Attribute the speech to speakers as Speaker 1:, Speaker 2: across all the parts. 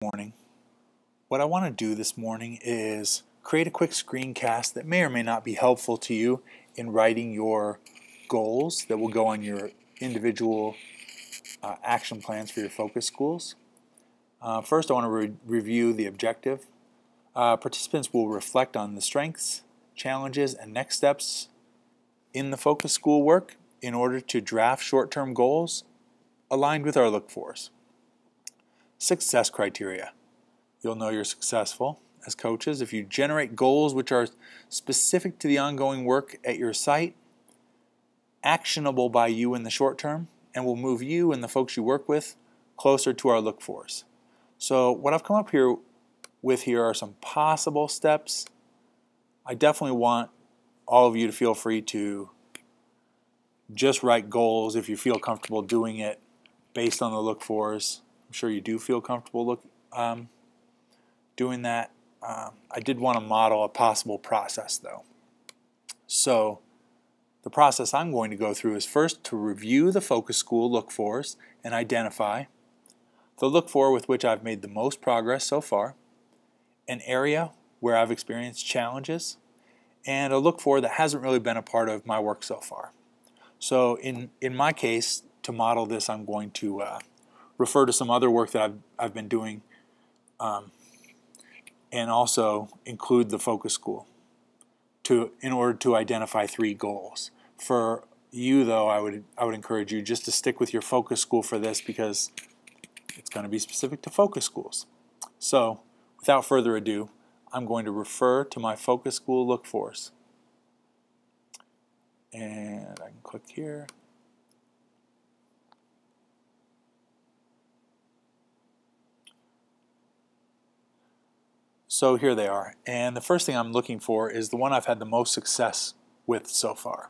Speaker 1: Morning. What I want to do this morning is create a quick screencast that may or may not be helpful to you in writing your goals that will go on your individual action plans for your focus schools. First, I want to review the objective. Participants will reflect on the strengths, challenges, and next steps in the focus school work in order to draft short-term goals aligned with our look-fors. Success criteria. You'll know you're successful as coaches if you generate goals which are specific to the ongoing work at your site, actionable by you in the short term, and will move you and the folks you work with closer to our look-fors. So what I've come up here are some possible steps. I definitely want all of you to feel free to just write goals if you feel comfortable doing it based on the look-fors. I'm sure you do feel comfortable doing that. I did want to model a possible process though. So the process I'm going to go through is first to review the focus school look-fors and identify the look-for with which I've made the most progress so far, an area where I've experienced challenges, and a look-for that hasn't really been a part of my work so far. So in my case, to model this, I'm going to refer to some other work that I've been doing and also include the focus school in order to identify 3 goals. For you though, I would encourage you just to stick with your focus school for this because it's going to be specific to focus schools. So without further ado, I'm going to refer to my focus school look-fors. And I can click here. So here they are, and the first thing I'm looking for is the one I've had the most success with so far.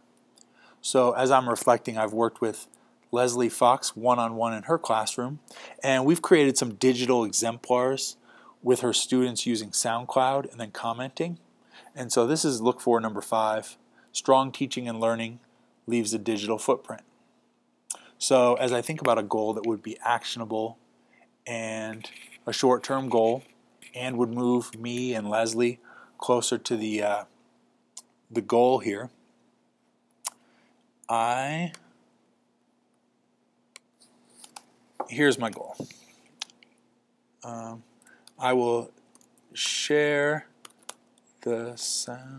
Speaker 1: So as I'm reflecting, I've worked with Leslie Fox one-on-one in her classroom, and we've created some digital exemplars with her students using SoundCloud and then commenting. And so this is look-for number 5, strong teaching and learning leaves a digital footprint. So as I think about a goal that would be actionable and a short-term goal, and would move me and Leslie closer to the goal here, here's my goal. I will share the SoundCloud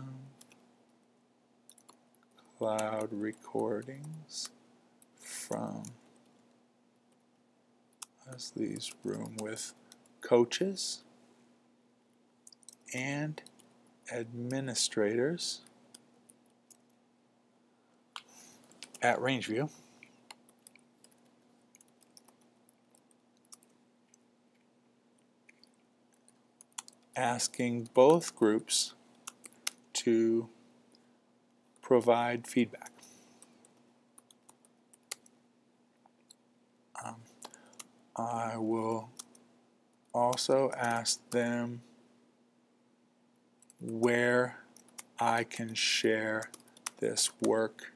Speaker 1: recordings from Leslie's room with coaches and administrators at Rangeview, asking both groups to provide feedback. I will also ask them where I can share this work.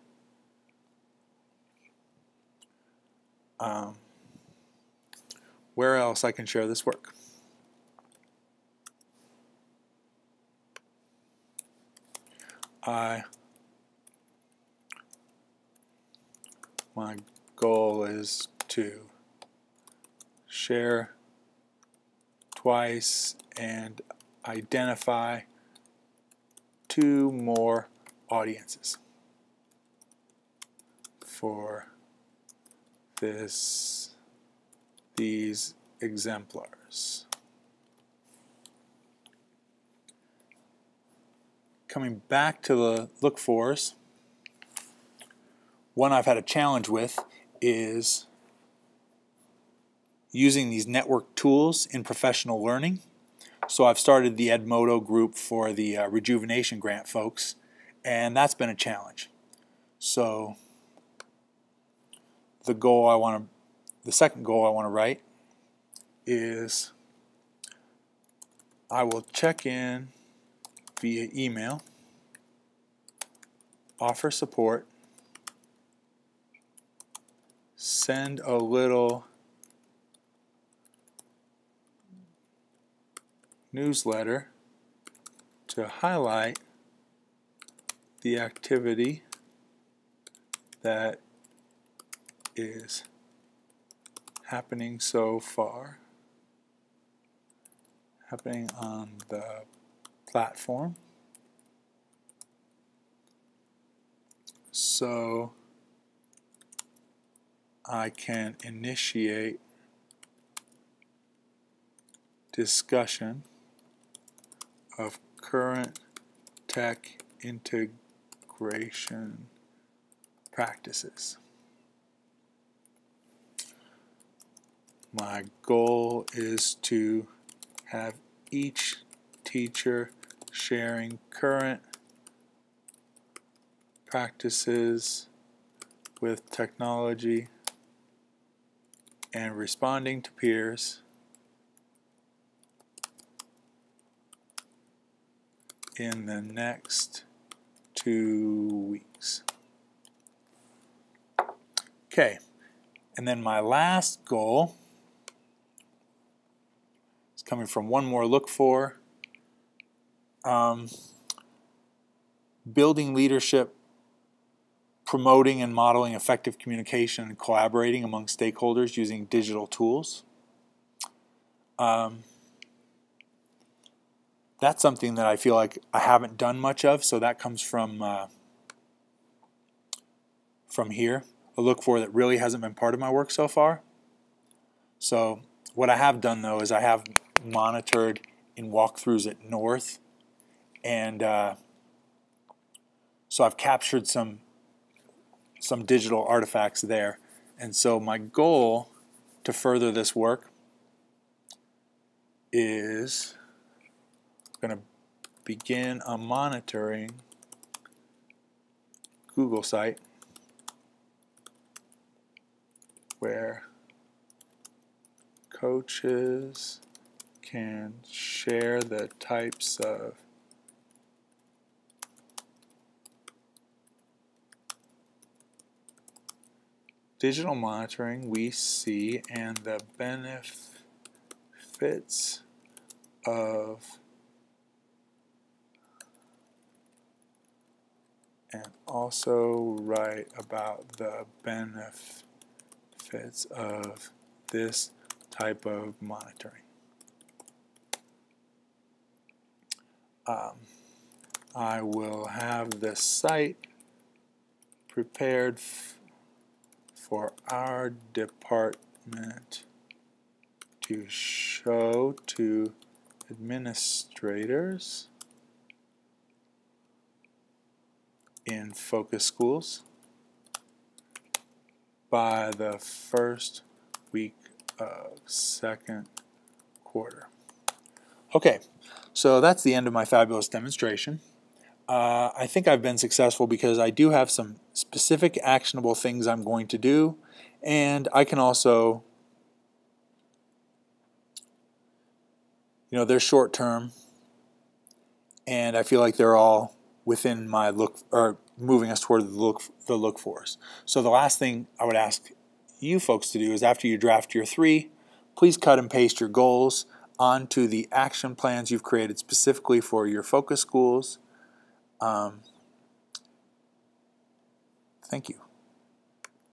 Speaker 1: Where else I can share this work. My goal is to share twice and identify 2 more audiences for these exemplars. Coming back to the look-fors, one I've had a challenge with is using these network tools in professional learning. So I've started the Edmodo group for the Rejuvenation Grant folks, and that's been a challenge. So the second goal I want to write is I will check in via email, offer support, send a little newsletter to highlight the activity that is happening so far, happening on the platform. So I can initiate discussion of current tech integration practices. My goal is to have each teacher sharing current practices with technology and responding to peers in the next 2 weeks. Okay, and then my last goal is coming from one more look for. Building leadership, promoting and modeling effective communication and collaborating among stakeholders using digital tools. That's something that I feel like I haven't done much of, so that comes from here. A look for that really hasn't been part of my work so far. So what I have done though is I have monitored in walkthroughs at North, and so I've captured some digital artifacts there. And so my goal to further this work is going to begin a monitoring Google site where coaches can share the types of digital monitoring we see and the benefits of, and also write about the benefits of this type of monitoring. I will have the site prepared for our department to show to administrators in focus schools by the first week of second quarter. Okay, so that's the end of my fabulous demonstration. I think I've been successful because I do have some specific actionable things I'm going to do, and I can also, they're short term, and I feel like they're all within my look, or moving us toward the look fors. So the last thing I would ask you folks to do is, after you draft your 3, please cut and paste your goals onto the action plans you've created specifically for your focus schools. Thank you.